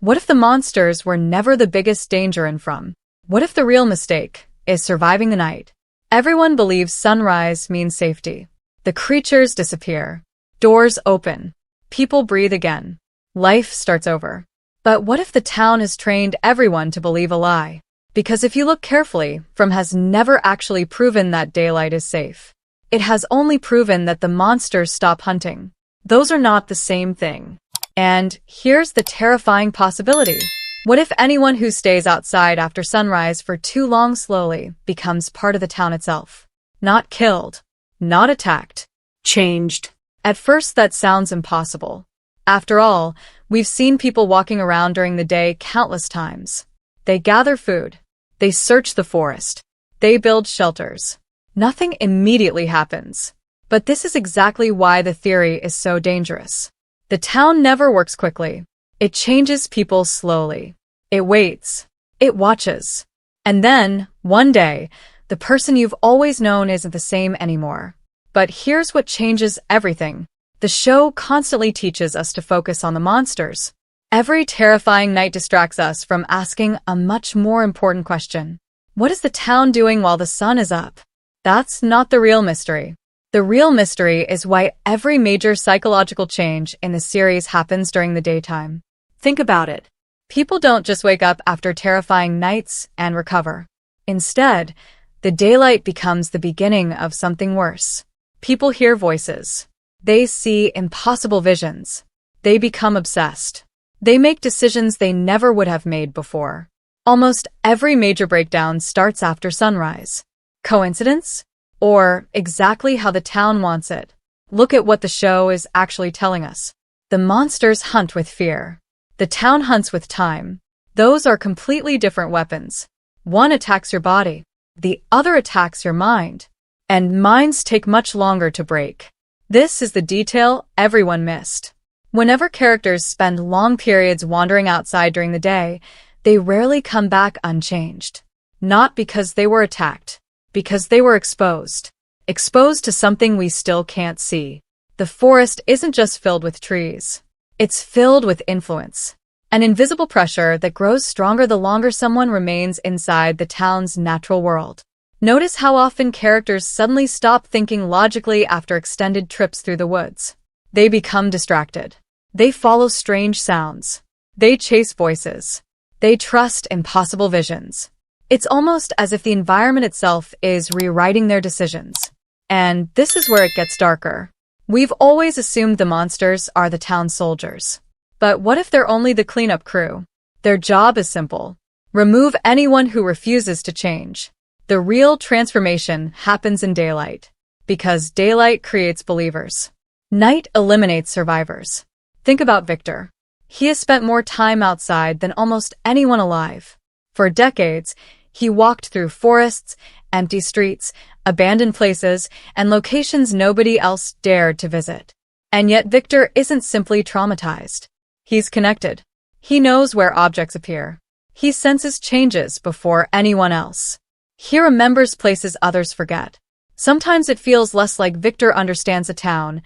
What if the monsters were never the biggest danger and from? What if the real mistake is surviving the night? Everyone believes sunrise means safety. The creatures disappear. Doors open. People breathe again. Life starts over. But what if the town has trained everyone to believe a lie? Because if you look carefully, From has never actually proven that daylight is safe. It has only proven that the monsters stop hunting. Those are not the same thing. And here's the terrifying possibility. What if anyone who stays outside after sunrise for too long slowly becomes part of the town itself? Not killed. Not attacked. Changed. At first that sounds impossible. After all, we've seen people walking around during the day countless times. They gather food. They search the forest. They build shelters. Nothing immediately happens. But this is exactly why the theory is so dangerous. The town never works quickly. It changes people slowly. It waits. It watches. And then, one day, the person you've always known isn't the same anymore. But here's what changes everything. The show constantly teaches us to focus on the monsters. Every terrifying night distracts us from asking a much more important question. What is the town doing while the sun is up? That's not the real mystery. The real mystery is why every major psychological change in the series happens during the daytime. Think about it. People don't just wake up after terrifying nights and recover. Instead, the daylight becomes the beginning of something worse. People hear voices. They see impossible visions. They become obsessed. They make decisions they never would have made before. Almost every major breakdown starts after sunrise. Coincidence? Or exactly how the town wants it? Look at what the show is actually telling us. The monsters hunt with fear. The town hunts with time. Those are completely different weapons. One attacks your body. The other attacks your mind. And minds take much longer to break. This is the detail everyone missed. Whenever characters spend long periods wandering outside during the day, they rarely come back unchanged. Not because they were attacked. Because they were exposed. Exposed to something we still can't see. The forest isn't just filled with trees. It's filled with influence. An invisible pressure that grows stronger the longer someone remains inside the town's natural world. Notice how often characters suddenly stop thinking logically after extended trips through the woods. They become distracted. They follow strange sounds. They chase voices. They trust impossible visions. It's almost as if the environment itself is rewriting their decisions. And this is where it gets darker. We've always assumed the monsters are the town's soldiers. But what if they're only the cleanup crew? Their job is simple. Remove anyone who refuses to change. The real transformation happens in daylight. Because daylight creates believers. Night eliminates survivors. Think about Victor. He has spent more time outside than almost anyone alive. For decades, he walked through forests, empty streets, abandoned places, and locations nobody else dared to visit. And yet Victor isn't simply traumatized. He's connected. He knows where objects appear. He senses changes before anyone else. He remembers places others forget. Sometimes it feels less like Victor understands the town,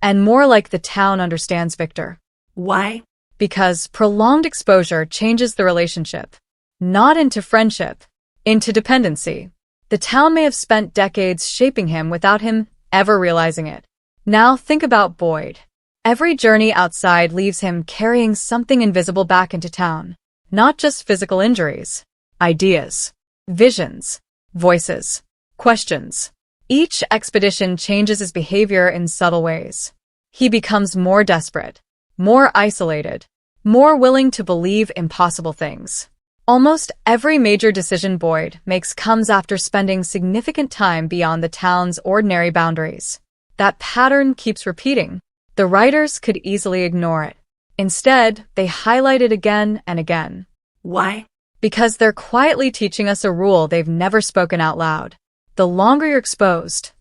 and more like the town understands Victor. Why? Because prolonged exposure changes the relationship. Not into friendship, into dependency. The town may have spent decades shaping him without him ever realizing it. Now think about Boyd. Every journey outside leaves him carrying something invisible back into town. Not just physical injuries. Ideas. Visions. Voices. Questions. Each expedition changes his behavior in subtle ways. He becomes more desperate, more isolated, more willing to believe impossible things. Almost every major decision Boyd makes comes after spending significant time beyond the town's ordinary boundaries. That pattern keeps repeating. The writers could easily ignore it. Instead, they highlight it again and again. Why? Because they're quietly teaching us a rule they've never spoken out loud. The longer you're exposed,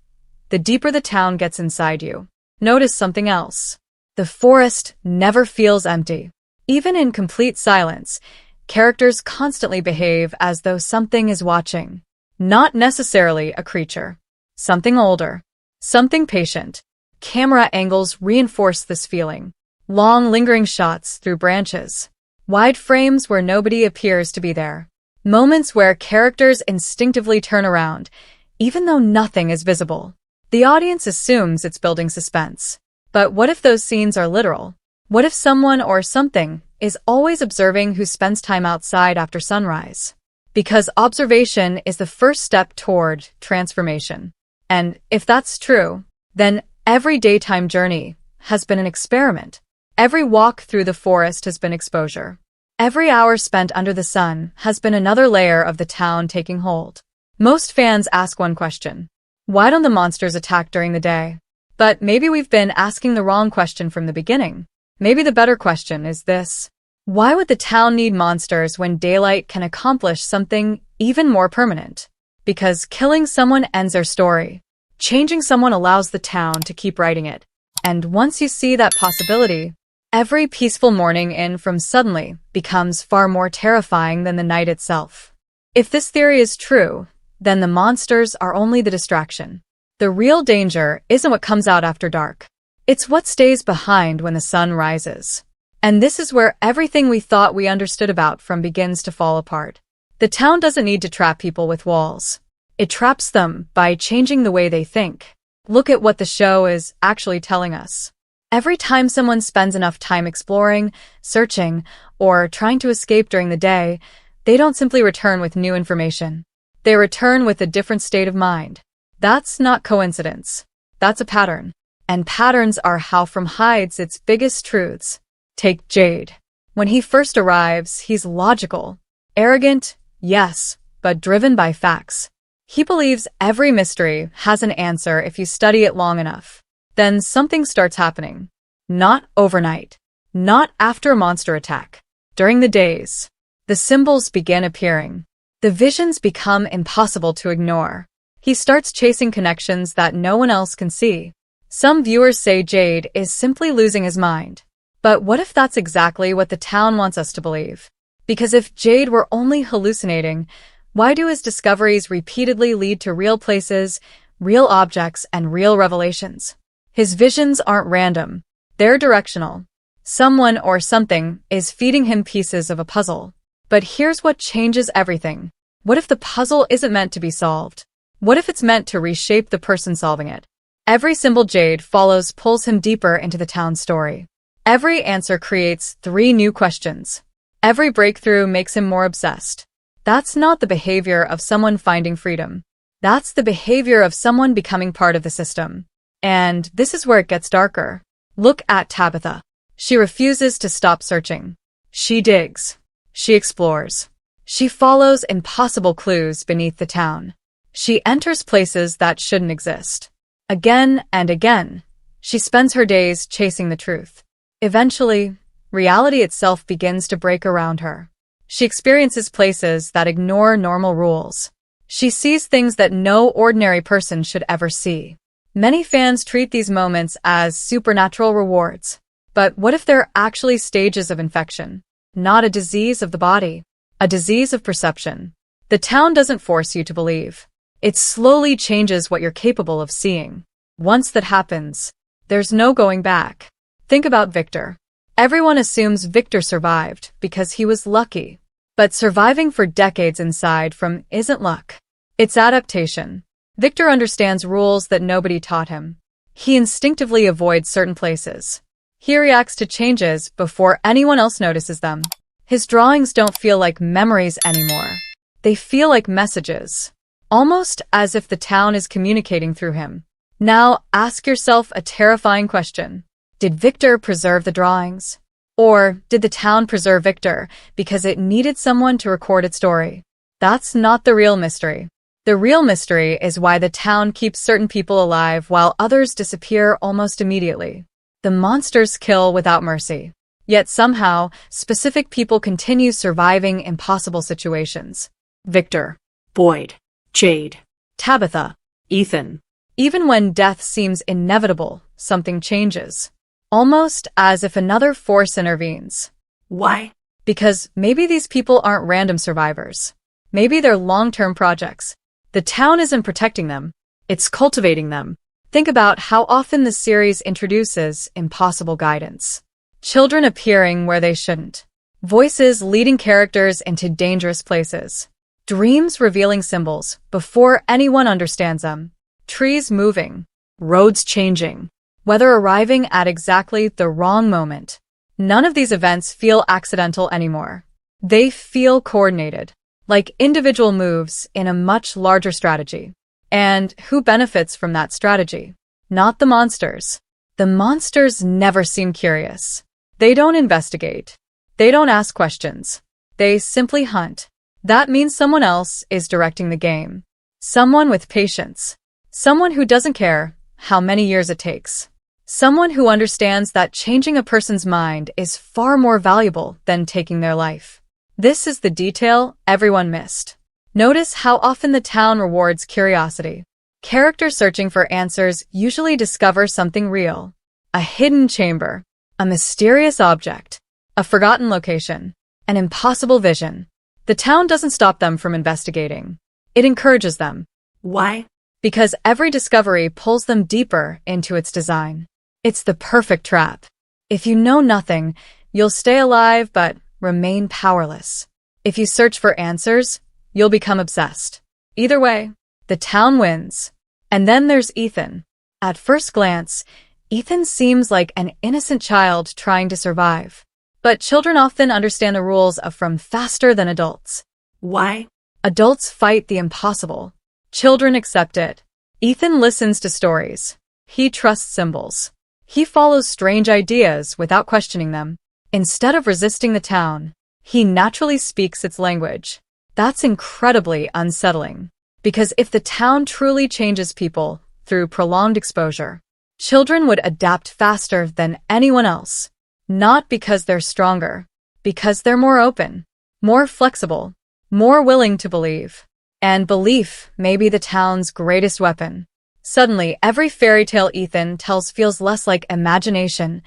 the deeper the town gets inside you. Notice something else. The forest never feels empty. Even in complete silence, characters constantly behave as though something is watching. Not necessarily a creature. Something older. Something patient. Camera angles reinforce this feeling. Long, lingering shots through branches. Wide frames where nobody appears to be there. Moments where characters instinctively turn around, even though nothing is visible. The audience assumes it's building suspense. But what if those scenes are literal? What if someone or something is always observing who spends time outside after sunrise? Because observation is the first step toward transformation. And if that's true, then every daytime journey has been an experiment. Every walk through the forest has been exposure. Every hour spent under the sun has been another layer of the town taking hold. Most fans ask one question. Why don't the monsters attack during the day? But maybe we've been asking the wrong question from the beginning. Maybe the better question is this. Why would the town need monsters when daylight can accomplish something even more permanent? Because killing someone ends their story. Changing someone allows the town to keep writing it. And once you see that possibility, every peaceful morning in from suddenly becomes far more terrifying than the night itself. If this theory is true, then the monsters are only the distraction. The real danger isn't what comes out after dark. It's what stays behind when the sun rises. And this is where everything we thought we understood about from begins to fall apart. The town doesn't need to trap people with walls. It traps them by changing the way they think. Look at what the show is actually telling us. Every time someone spends enough time exploring, searching, or trying to escape during the day, they don't simply return with new information. They return with a different state of mind. That's not coincidence. That's a pattern. And patterns are how From hides its biggest truths. Take Jade. When he first arrives, he's logical. Arrogant, yes, but driven by facts. He believes every mystery has an answer if you study it long enough. Then something starts happening. Not overnight. Not after a monster attack. During the days. The symbols begin appearing. The visions become impossible to ignore. He starts chasing connections that no one else can see. Some viewers say Jade is simply losing his mind. But what if that's exactly what the town wants us to believe? Because if Jade were only hallucinating, why do his discoveries repeatedly lead to real places, real objects, and real revelations? His visions aren't random. They're directional. Someone or something is feeding him pieces of a puzzle. But here's what changes everything. What if the puzzle isn't meant to be solved? What if it's meant to reshape the person solving it? Every symbol Jade follows pulls him deeper into the town's story. Every answer creates 3 new questions. Every breakthrough makes him more obsessed. That's not the behavior of someone finding freedom. That's the behavior of someone becoming part of the system. And this is where it gets darker. Look at Tabitha. She refuses to stop searching. She digs. She explores. She follows impossible clues beneath the town. She enters places that shouldn't exist. Again and again, she spends her days chasing the truth. Eventually, reality itself begins to break around her. She experiences places that ignore normal rules. She sees things that no ordinary person should ever see. Many fans treat these moments as supernatural rewards. But what if they're actually stages of infection? Not a disease of the body, a disease of perception. The town doesn't force you to believe. It slowly changes what you're capable of seeing. Once that happens, there's no going back. Think about Victor. Everyone assumes Victor survived because he was lucky. But surviving for decades inside From isn't luck. It's adaptation. Victor understands rules that nobody taught him. He instinctively avoids certain places. He reacts to changes before anyone else notices them. His drawings don't feel like memories anymore. They feel like messages. Almost as if the town is communicating through him. Now, ask yourself a terrifying question. Did Victor preserve the drawings? Or did the town preserve Victor because it needed someone to record its story? That's not the real mystery. The real mystery is why the town keeps certain people alive while others disappear almost immediately. The monsters kill without mercy. Yet somehow, specific people continue surviving impossible situations. Victor. Boyd. Jade. Tabitha. Ethan. Even when death seems inevitable, something changes. Almost as if another force intervenes. Why? Because maybe these people aren't random survivors. Maybe they're long-term projects. The town isn't protecting them. It's cultivating them. Think about how often the series introduces impossible guidance. Children appearing where they shouldn't. Voices leading characters into dangerous places. Dreams revealing symbols before anyone understands them. Trees moving. Roads changing. Weather arriving at exactly the wrong moment. None of these events feel accidental anymore. They feel coordinated, like individual moves in a much larger strategy. And who benefits from that strategy? Not the monsters. The monsters never seem curious. They don't investigate. They don't ask questions. They simply hunt. That means someone else is directing the game. Someone with patience. Someone who doesn't care how many years it takes. Someone who understands that changing a person's mind is far more valuable than taking their life. This is the detail everyone missed. Notice how often the town rewards curiosity. Characters searching for answers usually discover something real. A hidden chamber. A mysterious object. A forgotten location. An impossible vision. The town doesn't stop them from investigating. It encourages them. Why? Because every discovery pulls them deeper into its design. It's the perfect trap. If you know nothing, you'll stay alive but remain powerless. If you search for answers, you'll become obsessed. Either way, the town wins. And then there's Ethan. At first glance, Ethan seems like an innocent child trying to survive. But children often understand the rules from faster than adults. Why? Adults fight the impossible. Children accept it. Ethan listens to stories. He trusts symbols. He follows strange ideas without questioning them. Instead of resisting the town, he naturally speaks its language. That's incredibly unsettling. Because if the town truly changes people through prolonged exposure, children would adapt faster than anyone else. Not because they're stronger, because they're more open, more flexible, more willing to believe. And belief may be the town's greatest weapon. Suddenly, every fairy tale Ethan tells feels less like imagination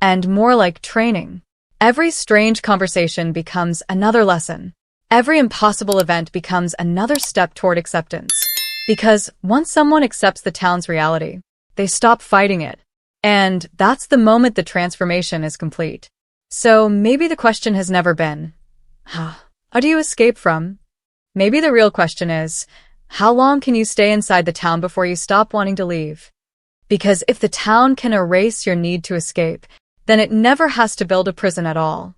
and more like training. Every strange conversation becomes another lesson. Every impossible event becomes another step toward acceptance. Because once someone accepts the town's reality, they stop fighting it. And that's the moment the transformation is complete. So maybe the question has never been, how do you escape from? Maybe the real question is, how long can you stay inside the town before you stop wanting to leave? Because if the town can erase your need to escape, then it never has to build a prison at all.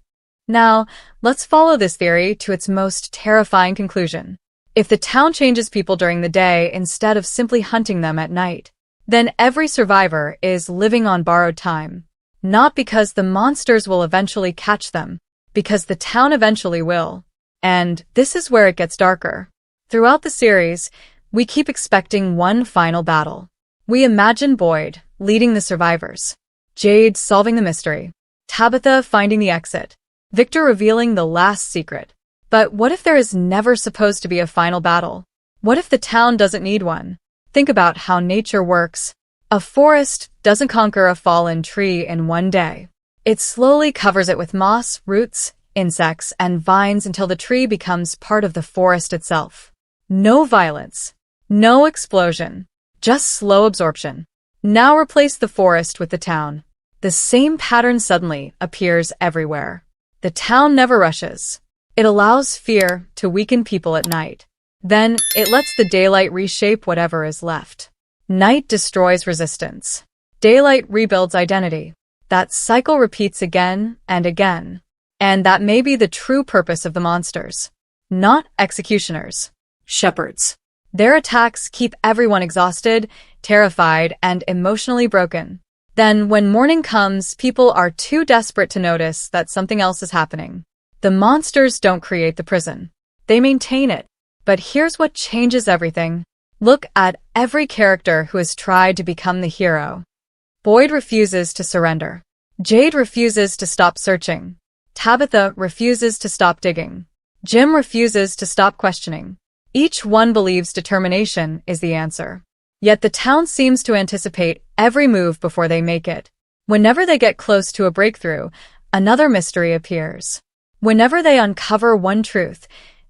Now, let's follow this theory to its most terrifying conclusion. If the town changes people during the day instead of simply hunting them at night, then every survivor is living on borrowed time. Not because the monsters will eventually catch them, because the town eventually will. And this is where it gets darker. Throughout the series, we keep expecting one final battle. We imagine Boyd leading the survivors, Jade solving the mystery, Tabitha finding the exit, Victor revealing the last secret. But what if there is never supposed to be a final battle? What if the town doesn't need one? Think about how nature works. A forest doesn't conquer a fallen tree in one day. It slowly covers it with moss, roots, insects, and vines until the tree becomes part of the forest itself. No violence, no explosion, just slow absorption. Now replace the forest with the town. The same pattern suddenly appears everywhere. The town never rushes. It allows fear to weaken people at night. Then it lets the daylight reshape whatever is left. Night destroys resistance. Daylight rebuilds identity. That cycle repeats again and again. And that may be the true purpose of the monsters. Not executioners. Shepherds. Their attacks keep everyone exhausted, terrified, and emotionally broken. Then, when morning comes, people are too desperate to notice that something else is happening. The monsters don't create the prison. They maintain it. But here's what changes everything. Look at every character who has tried to become the hero. Boyd refuses to surrender. Jade refuses to stop searching. Tabitha refuses to stop digging. Jim refuses to stop questioning. Each one believes determination is the answer. Yet the town seems to anticipate every move before they make it. Whenever they get close to a breakthrough, another mystery appears. Whenever they uncover one truth,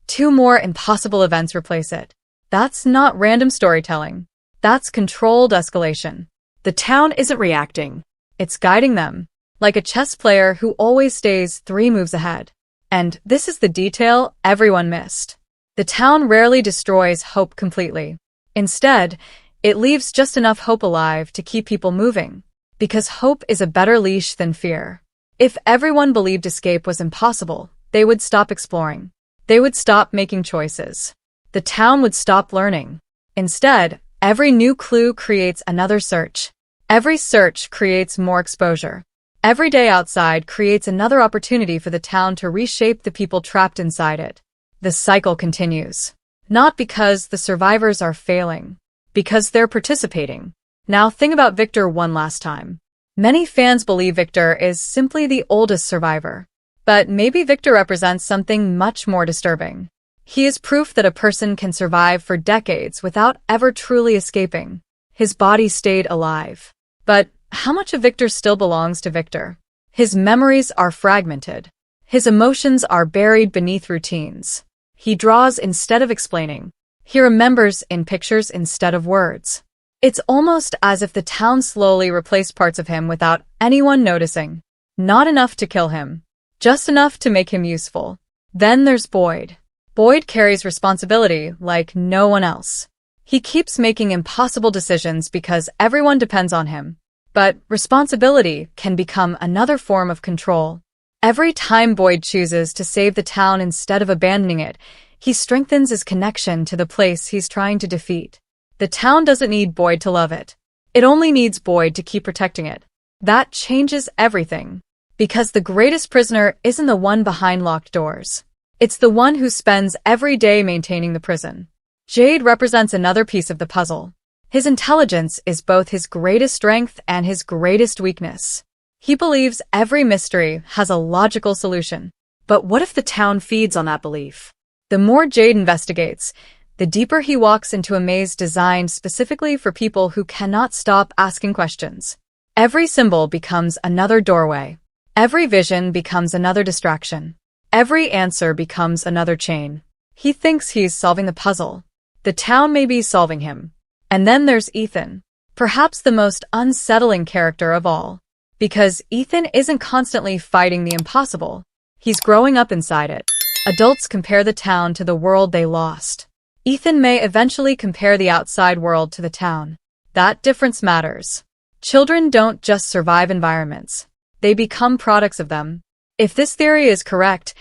two more impossible events replace it. That's not random storytelling. That's controlled escalation. The town isn't reacting. It's guiding them, like a chess player who always stays 3 moves ahead. And this is the detail everyone missed. The town rarely destroys hope completely. Instead, it leaves just enough hope alive to keep people moving. Because hope is a better leash than fear. If everyone believed escape was impossible, they would stop exploring. They would stop making choices. The town would stop learning. Instead, every new clue creates another search. Every search creates more exposure. Every day outside creates another opportunity for the town to reshape the people trapped inside it. The cycle continues. Not because the survivors are failing, because they're participating. Now think about Victor one last time. Many fans believe Victor is simply the oldest survivor. But maybe Victor represents something much more disturbing. He is proof that a person can survive for decades without ever truly escaping. His body stayed alive. But how much of Victor still belongs to Victor? His memories are fragmented. His emotions are buried beneath routines. He draws instead of explaining. He remembers in pictures instead of words. It's almost as if the town slowly replaced parts of him without anyone noticing. Not enough to kill him. Just enough to make him useful. Then there's Boyd. Boyd carries responsibility like no one else. He keeps making impossible decisions because everyone depends on him. But responsibility can become another form of control. Every time Boyd chooses to save the town instead of abandoning it, he strengthens his connection to the place he's trying to defeat. The town doesn't need Boyd to love it. It only needs Boyd to keep protecting it. That changes everything. Because the greatest prisoner isn't the one behind locked doors. It's the one who spends every day maintaining the prison. Jade represents another piece of the puzzle. His intelligence is both his greatest strength and his greatest weakness. He believes every mystery has a logical solution. But what if the town feeds on that belief? The more Jade investigates, the deeper he walks into a maze designed specifically for people who cannot stop asking questions. Every symbol becomes another doorway. Every vision becomes another distraction. Every answer becomes another chain. He thinks he's solving the puzzle. The town may be solving him. And then there's Ethan, perhaps the most unsettling character of all. Because Ethan isn't constantly fighting the impossible. He's growing up inside it. Adults compare the town to the world they lost. Ethan may eventually compare the outside world to the town. That difference matters. Children don't just survive environments. They become products of them. If this theory is correct,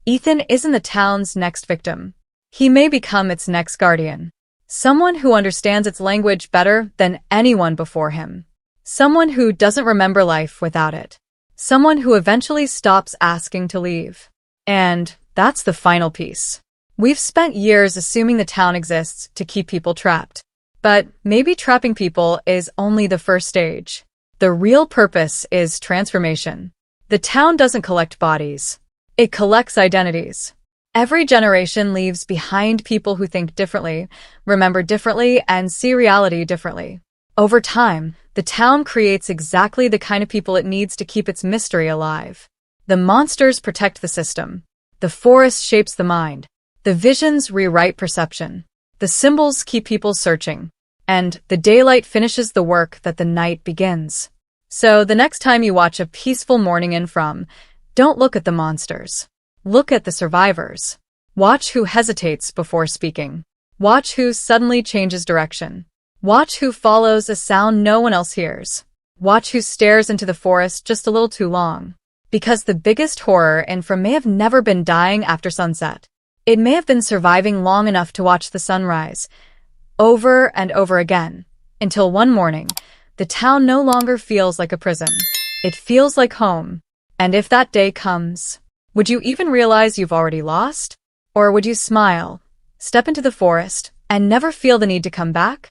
Ethan isn't the town's next victim. He may become its next guardian. Someone who understands its language better than anyone before him. Someone who doesn't remember life without it. Someone who eventually stops asking to leave. And that's the final piece. We've spent years assuming the town exists to keep people trapped. But maybe trapping people is only the first stage. The real purpose is transformation. The town doesn't collect bodies. It collects identities. Every generation leaves behind people who think differently, remember differently, and see reality differently. Over time, the town creates exactly the kind of people it needs to keep its mystery alive. The monsters protect the system. The forest shapes the mind. The visions rewrite perception. The symbols keep people searching. And the daylight finishes the work that the night begins. So the next time you watch A Peaceful Morning in From, don't look at the monsters. Look at the survivors. Watch who hesitates before speaking. Watch who suddenly changes direction. Watch who follows a sound no one else hears. Watch who stares into the forest just a little too long. Because the biggest horror in From may have never been dying after sunset. It may have been surviving long enough to watch the sunrise, over and over again, until one morning, the town no longer feels like a prison. It feels like home. And if that day comes, would you even realize you've already lost? Or would you smile, step into the forest, and never feel the need to come back?